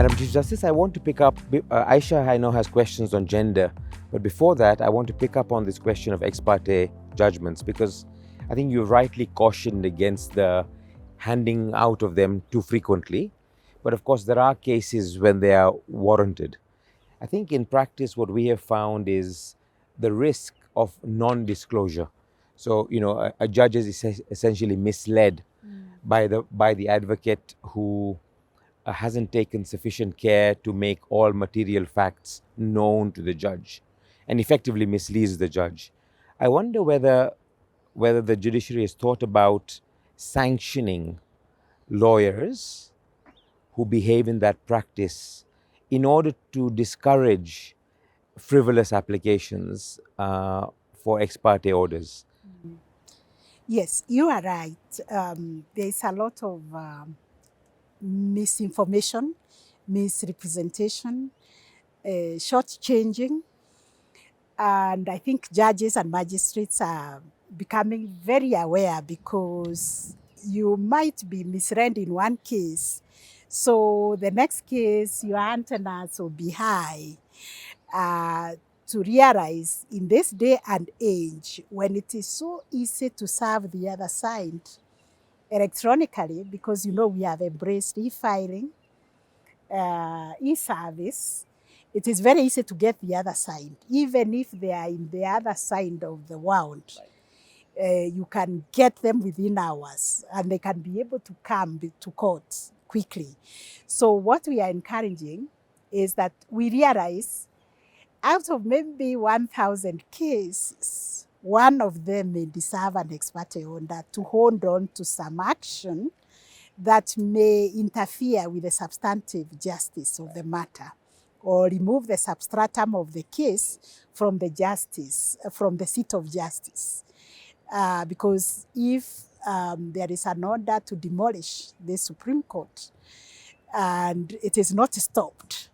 Madam Chief Justice, I want to pick up, Aisha I know has questions on gender, but before that I want to pick up on this question of ex parte judgments, because I think you rightly cautioned against the handing out of them too frequently. But of course there are cases when they are warranted. I think in practice what we have found is the risk of non-disclosure. So, a judge is essentially misled by the advocate who hasn't taken sufficient care to make all material facts known to the judge and effectively misleads the judge. I wonder whether the judiciary has thought about sanctioning lawyers who behave in that practice in order to discourage frivolous applications for ex parte orders. Yes, you are right. There's a lot of misinformation, misrepresentation, shortchanging. And I think judges and magistrates are becoming very aware, because you might be misread in one case. So the next case, your antennas will be high to realize in this day and age, when it is so easy to serve the other side electronically, because we have embraced e-filing, e-service, it is very easy to get the other side, even if they are in the other side of the world. You can get them within hours, and they can be able to come to court quickly. So what we are encouraging is that we realize out of maybe 1,000 cases, one of them may deserve an ex parte order to hold on to some action that may interfere with the substantive justice of the matter, or remove the substratum of the case from the seat of justice. Because if there is an order to demolish the Supreme Court and it is not stopped,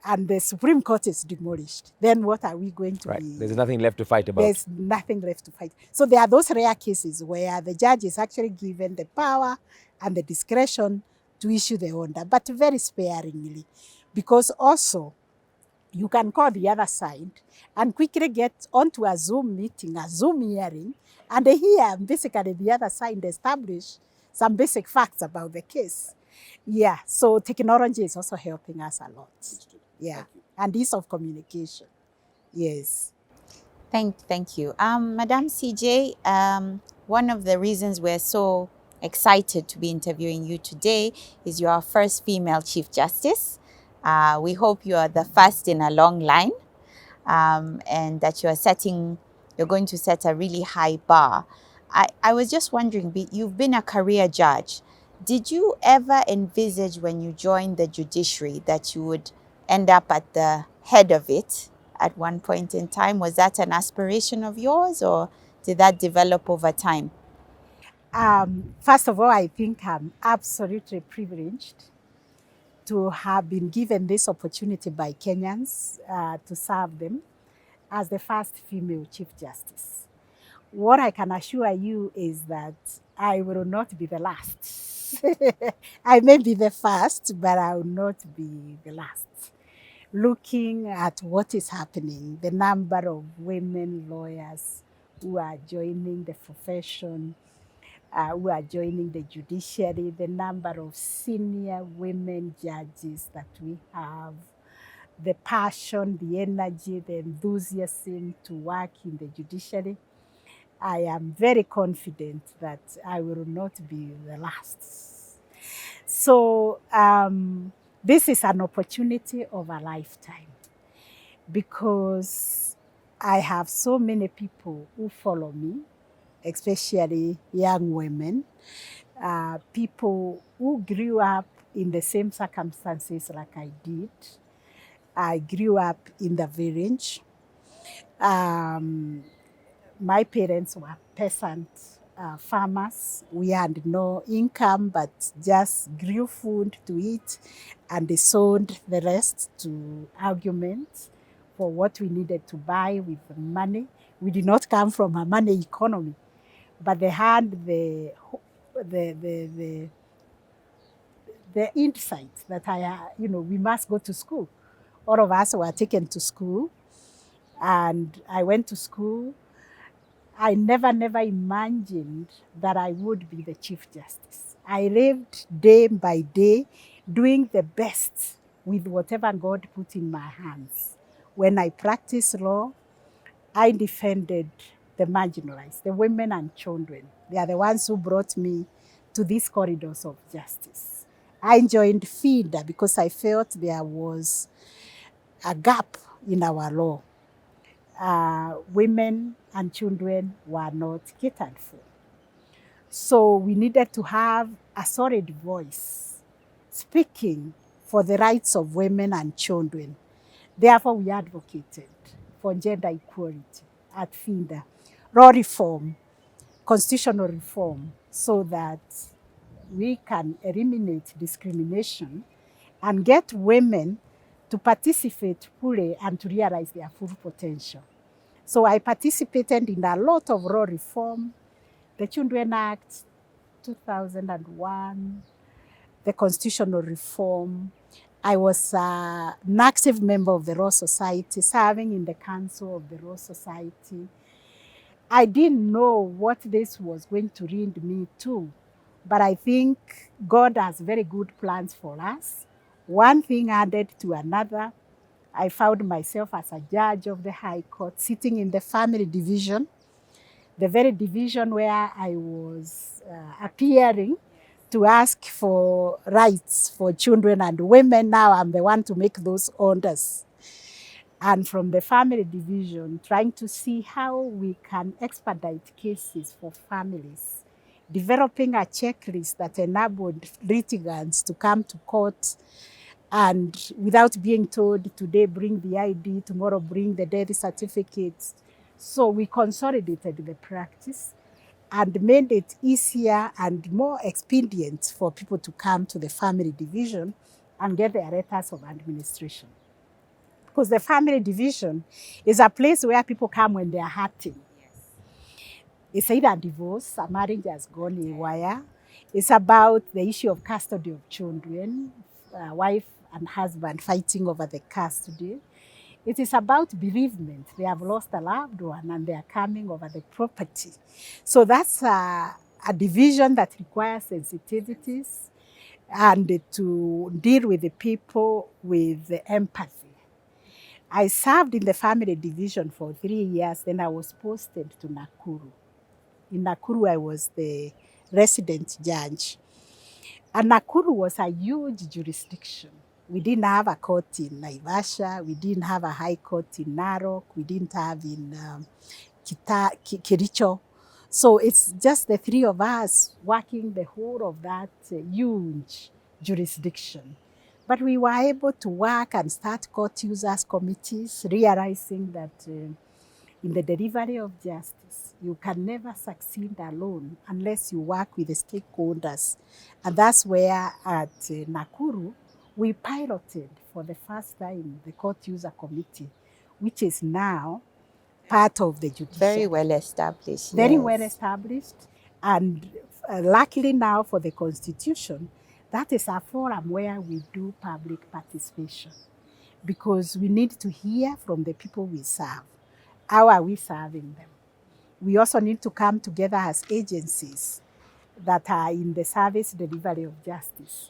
and the Supreme Court is demolished, then what are we going to be? There's nothing left to fight about. There's nothing left to fight. So there are those rare cases where the judge is actually given the power and the discretion to issue the order, but very sparingly. Because also, you can call the other side and quickly get onto a Zoom meeting, a Zoom hearing, and hear basically the other side establish some basic facts about the case. Yeah, so technology is also helping us a lot. Yeah, and ease of communication. Yes. Thank you. Madam CJ, one of the reasons we're so excited to be interviewing you today is you're our first female Chief Justice. We hope you are the first in a long line, and that you're going to set a really high bar. I was just wondering, you've been a career judge. Did you ever envisage when you joined the judiciary that you would end up at the head of it at one point in time? Was that an aspiration of yours, or did that develop over time? First of all, I think I'm absolutely privileged to have been given this opportunity by Kenyans to serve them as the first female Chief Justice. What I can assure you is that I will not be the last. I may be the first, but I will not be the last. Looking at what is happening, the number of women lawyers who are joining the profession, who are joining the judiciary, the number of senior women judges that we have, the passion, the energy, the enthusiasm to work in the judiciary, I am very confident that I will not be the last. So this is an opportunity of a lifetime, because I have so many people who follow me, especially young women, people who grew up in the same circumstances like I did. I grew up in the village. My parents were peasant farmers. We had no income, but just grew food to eat, and they sold the rest to arguments for what we needed to buy with the money. We did not come from a money economy, but they had the the insight that we must go to school. All of us were taken to school, and I went to school. I never imagined that I would be the Chief Justice. I lived day by day doing the best with whatever God put in my hands. When I practiced law, I defended the marginalized, the women and children. They are the ones who brought me to these corridors of justice. I joined FIDA because I felt there was a gap in our law. Women and children were not catered for. So we needed to have a solid voice speaking for the rights of women and children. Therefore, we advocated for gender equality at FIDA, law reform, constitutional reform, so that we can eliminate discrimination and get women to participate fully and to realize their full potential. So I participated in a lot of law reform, the Children Act 2001, the constitutional reform. I was an active member of the Law Society, serving in the Council of the Law Society. I didn't know what this was going to lead me to, but I think God has very good plans for us. One thing added to another. I found myself as a judge of the High Court, sitting in the family division, the very division where I was appearing to ask for rights for children and women. Now I'm the one to make those orders. And from the family division, trying to see how we can expedite cases for families, developing a checklist that enabled litigants to come to court and without being told, today bring the ID, tomorrow bring the death certificates. So we consolidated the practice and made it easier and more expedient for people to come to the family division and get their letters of administration. Because the family division is a place where people come when they are hurting. It's either a divorce, a marriage has gone haywire. It's about the issue of custody of children, wife and husband fighting over the custody. It is about bereavement. They have lost a loved one and they are coming over the property. So that's a division that requires sensitivities and to deal with the people with the empathy. I served in the family division for 3 years, then I was posted to Nakuru. In Nakuru, I was the resident judge. And Nakuru was a huge jurisdiction. We didn't have a court in Naivasha. We didn't have a high court in Narok. We didn't have in Kericho. So it's just the three of us working the whole of that huge jurisdiction. But we were able to work and start court users committees, realizing that in the delivery of justice, you can never succeed alone unless you work with the stakeholders. And that's where at Nakuru, we piloted for the first time the court user committee, which is now part of the judiciary. Very well established. Very yes. well established. And luckily now for the Constitution, that is a forum where we do public participation, because we need to hear from the people we serve. How are we serving them? We also need to come together as agencies that are in the service delivery of justice.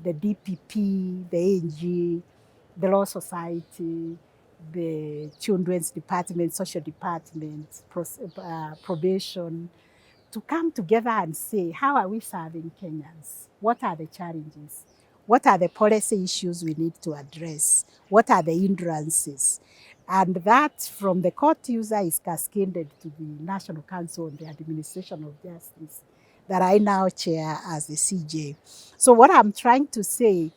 The DPP, the ANG, the Law Society, the Children's Department, Social Department, probation, to come together and say, how are we serving Kenyans? What are the challenges? What are the policy issues we need to address? What are the hindrances? And that from the court user is cascaded to the National Council on the Administration of Justice that I now chair as the CJ. So what I'm trying to say,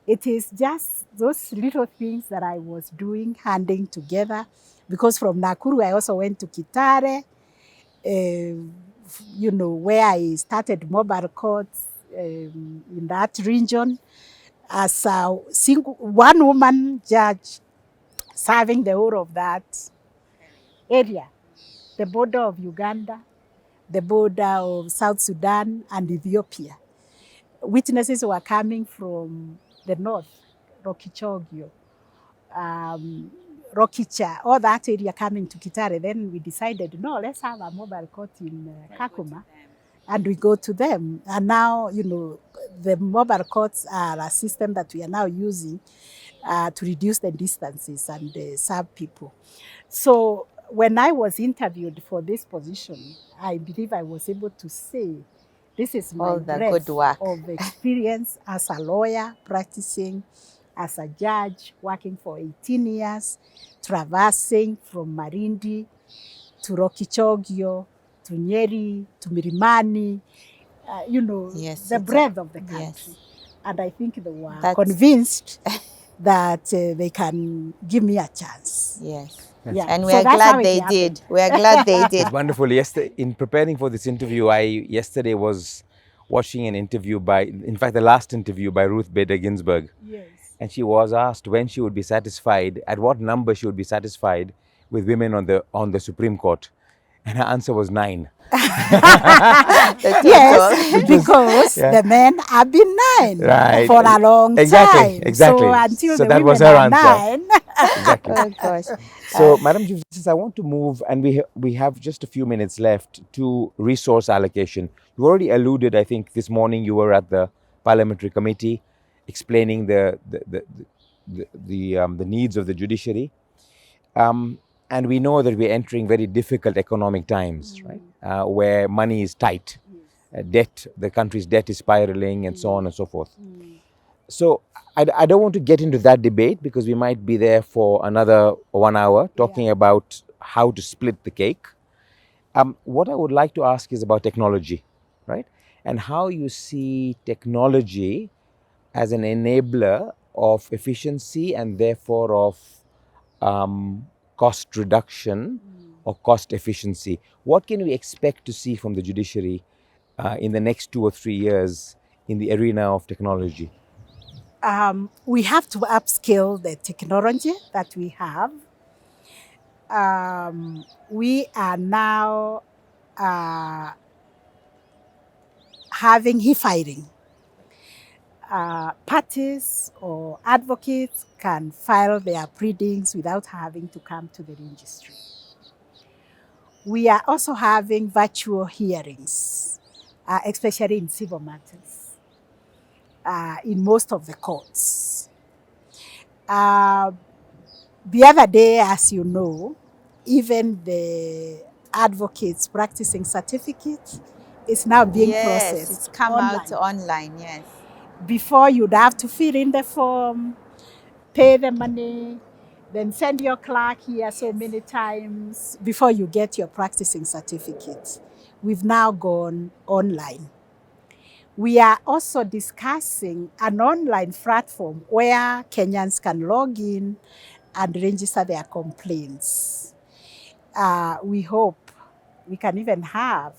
it is just those little things that I was doing, handing together, because from Nakuru I also went to Kitare, where I started mobile courts in that region as a single one-woman judge serving the whole of that area, the border of Uganda, the border of South Sudan and Ethiopia. witnesses were coming from the north, Rokichogio, Rokicha, all that area coming to Kitare. Then we decided, no, let's have a mobile court in Kakuma. And we go to them. And now, you know, the mobile courts are a system that we are now using to reduce the distances and serve people. So when I was interviewed for this position, I believe I was able to say, this is my All the breadth good work. of experience as a lawyer, practicing as a judge, working for 18 years, traversing from Marindi to Rokichogio, to Nyeri, to Mirimani, you know, Yes, the breadth of the country. yes. And I think they were That's- convinced that they can give me a chance. Yes. Yeah. And we So are that's how glad it they happened. did. We are glad they did. It's wonderful. Yesterday, in preparing for this interview, I yesterday was watching an interview in fact, the last interview by Ruth Bader Ginsburg. Yes. And she was asked when she would be satisfied, at what number she would be satisfied with women on the Supreme Court. And her answer was 9. Yes, because the men have been 9 Right. for a long time. Exactly. So until So the that women was her are answer. 9. Exactly. Oh gosh. So, Madam Chief Justice, I want to move, and we have just a few minutes left, to resource allocation. You already alluded, I think, this morning you were at the Parliamentary Committee explaining the needs of the judiciary. And we know that we're entering very difficult economic times, right? Where money is tight, the country's debt is spiraling, and so on and so forth. So I don't want to get into that debate because we might be there for another 1 hour talking about how to split the cake. What I would like to ask is about technology, right? And how you see technology as an enabler of efficiency and therefore of cost reduction or cost efficiency. What can we expect to see from the judiciary in the next 2 or 3 years in the arena of technology? We have to upskill the technology that we have. We are now having e-filing. Parties or advocates can file their pleadings without having to come to the registry. We are also having virtual hearings, especially in civil matters, in most of the courts. The other day, as you know, even the advocates practicing certificate is now being processed. It's come out online, yes. Before, you'd have to fill in the form, pay the money, then send your clerk here so many times before you get your practicing certificate. We've now gone online. We are also discussing an online platform where Kenyans can log in and register their complaints. We hope we can even have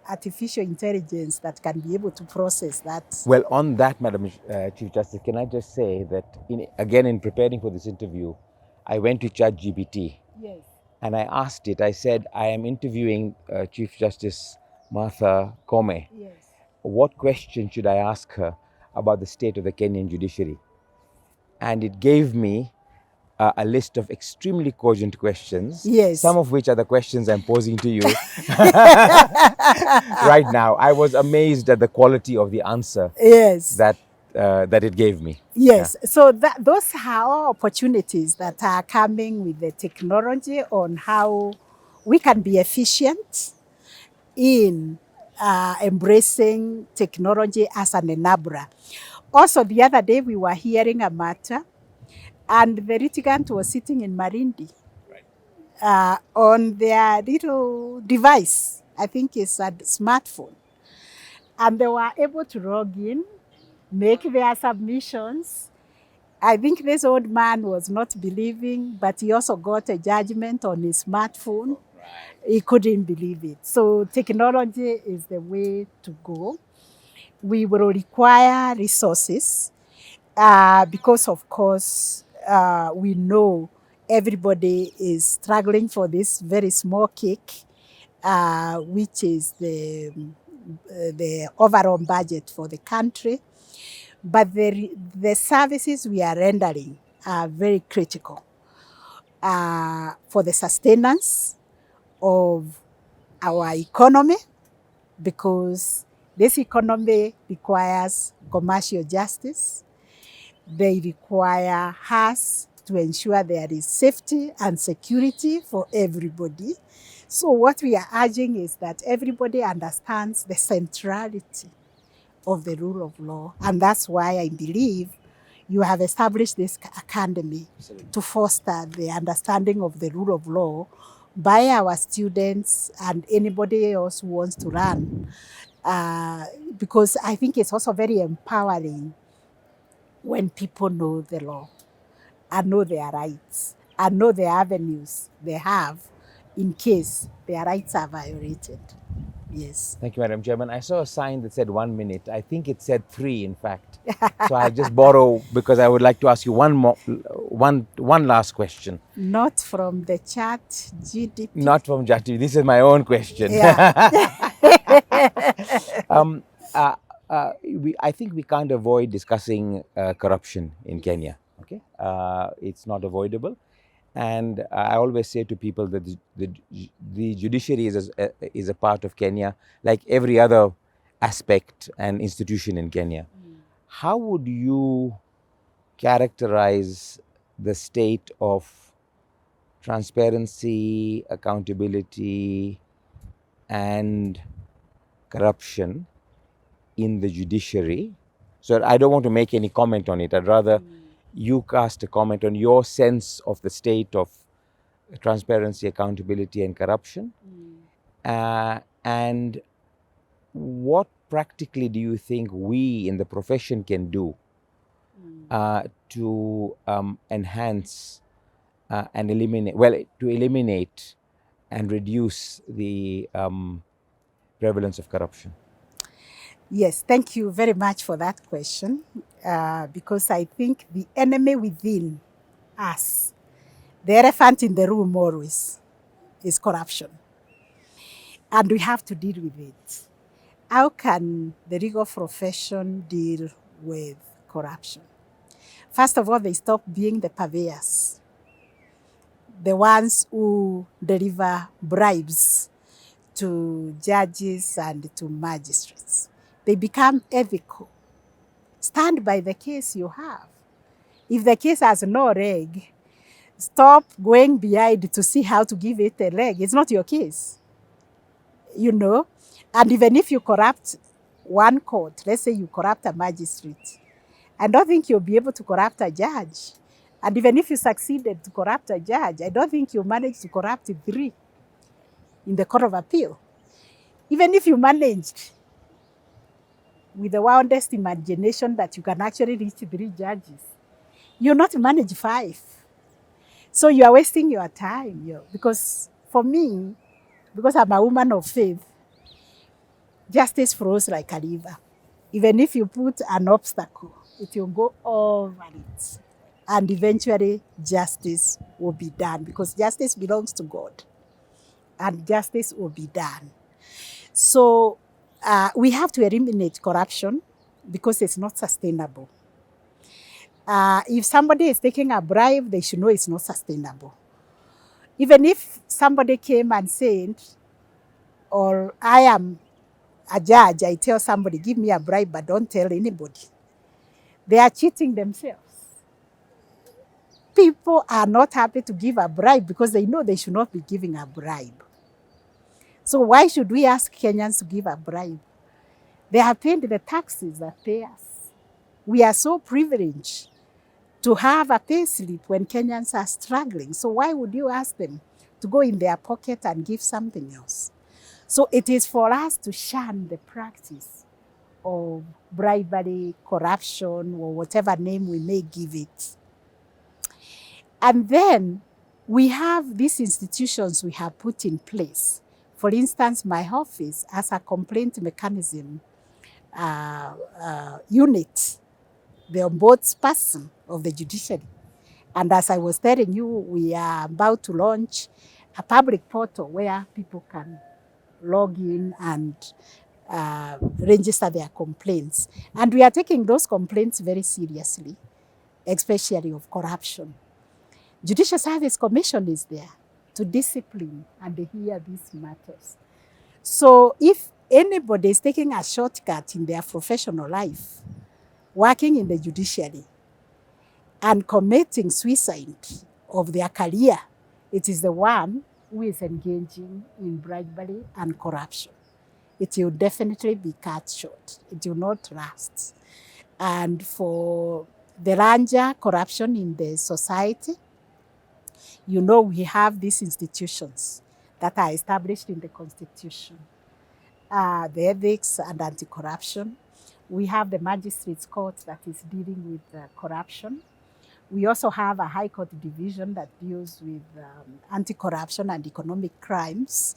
artificial intelligence that can be able to process that. Well, on that, Madam Chief Justice, can I just say that, in preparing for this interview, I went to ChatGPT. Yes. And I asked it, I said, I am interviewing Chief Justice Martha Koome. Yes. What question should I ask her about the state of the Kenyan judiciary? And it gave me a list of extremely cogent questions, yes. Some of which are the questions I'm posing to you right now. I was amazed at the quality of the answer yes. that it gave me. Yes, so those are all opportunities that are coming with the technology on how we can be efficient in embracing technology as an enabler. Also, the other day we were hearing a matter, and the litigant was sitting in Marindi on their little device. I think it's a smartphone. And they were able to log in, make their submissions. I think this old man was not believing, but he also got a judgment on his smartphone. He couldn't believe it. So technology is the way to go. We will require resources because, of course, we know everybody is struggling for this very small cake, which is the the overall budget for the country. But the services we are rendering are very critical for the sustenance of our economy, because this economy requires commercial justice. They require us to ensure there is safety and security for everybody. So what we are urging is that everybody understands the centrality of the rule of law. And that's why I believe you have established this academy to foster the understanding of the rule of law by our students and anybody else who wants to run. Because I think it's also very empowering when people know the law and know their rights and know the avenues they have in case their rights are violated. Yes. Thank you, Madam Chairman. I saw a sign that said 1 minute. I think it said 3, in fact. So I'll just borrow, because I would like to ask you one last question. Not from the chat, GDP. Not from Jati. This is my own question. Yeah. I think we can't avoid discussing corruption in Kenya. Okay, it's not avoidable, and I always say to people that the judiciary is a part of Kenya, like every other aspect and institution in Kenya. How would you characterize the state of transparency, accountability, and corruption in the judiciary? So I don't want to make any comment on it. I'd rather you cast a comment on your sense of the state of transparency, accountability, and corruption. And what practically do you think we in the profession can do to enhance and eliminate and reduce the prevalence of corruption? Yes, thank you very much for that question, because I think the enemy within us, the elephant in the room always, is corruption. And we have to deal with it. How can the legal profession deal with corruption? First of all, they stop being the purveyors, the ones who deliver bribes to judges and to magistrates. They become ethical. Stand by the case you have. If the case has no leg, stop going behind to see how to give it a leg. It's not your case, you know. And even if you corrupt one court, let's say you corrupt a magistrate, I don't think you'll be able to corrupt a judge. And even if you succeeded to corrupt a judge, I don't think you managed to corrupt 3 in the Court of Appeal. Even if you managed with the wildest imagination that you can actually reach 3 judges, you'll not manage 5. So you are wasting your time. Because for me, because I'm a woman of faith, justice flows like a river. Even if you put an obstacle, it will go over it. And eventually justice will be done, because justice belongs to God. And justice will be done. So we have to eliminate corruption because it's not sustainable. If somebody is taking a bribe, they should know it's not sustainable. Even if somebody came and said, or I am a judge, I tell somebody, give me a bribe, but don't tell anybody. They are cheating themselves. People are not happy to give a bribe because they know they should not be giving a bribe. So why should we ask Kenyans to give a bribe? They have paid the taxes that pay us. We are so privileged to have a pay slip when Kenyans are struggling. So why would you ask them to go in their pocket and give something else? So it is for us to shun the practice of bribery, corruption, or whatever name we may give it. And then we have these institutions we have put in place. For instance, my office as a complaint mechanism unit, the ombudsperson of the judiciary. And as I was telling you, we are about to launch a public portal where people can log in and register their complaints. And we are taking those complaints very seriously, especially of corruption. Judicial Service Commission is there to discipline and hear these matters. So if anybody is taking a shortcut in their professional life, working in the judiciary, and committing suicide of their career, it is the one who is engaging in bribery and corruption. It will definitely be cut short. It will not last. And for the larger corruption in the society, you know, we have these institutions that are established in the Constitution. The ethics and anti-corruption. We have the Magistrates Court that is dealing with corruption. We also have a High Court division that deals with anti-corruption and economic crimes.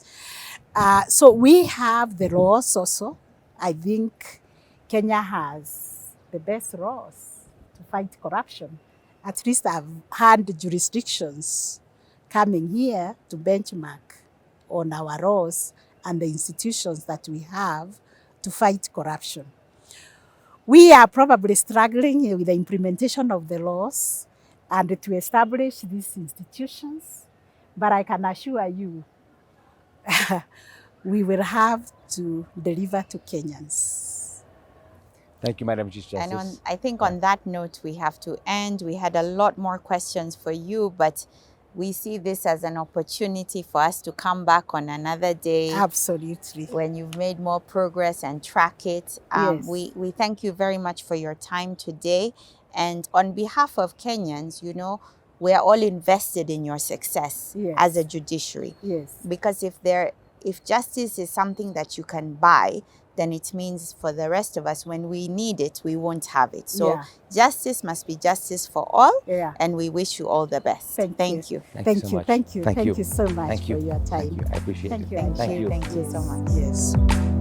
So we have the laws also. I think Kenya has the best laws to fight corruption. At least I've had jurisdictions coming here to benchmark on our laws and the institutions that we have to fight corruption. We are probably struggling with the implementation of the laws and to establish these institutions, but I can assure you we will have to deliver to Kenyans. Thank you, Madam Chief Justice. And I think on that note, we have to end. We had a lot more questions for you, but we see this as an opportunity for us to come back on another day. Absolutely. When you've made more progress and track it. Yes. We thank you very much for your time today. And on behalf of Kenyans, you know, we are all invested in your success Yes. as a judiciary. Yes. Because if justice is something that you can buy, then it means for the rest of us, when we need it, we won't have it. So Yeah. justice must be justice for all, Yeah. and we wish you all the best. Thank you. you. Thank you so much. Thank you. Thank you. Thank you so much Thank you. for your time. Thank you. I appreciate Thank it. you. Thank Thank you. you. Thank you so much. Yes.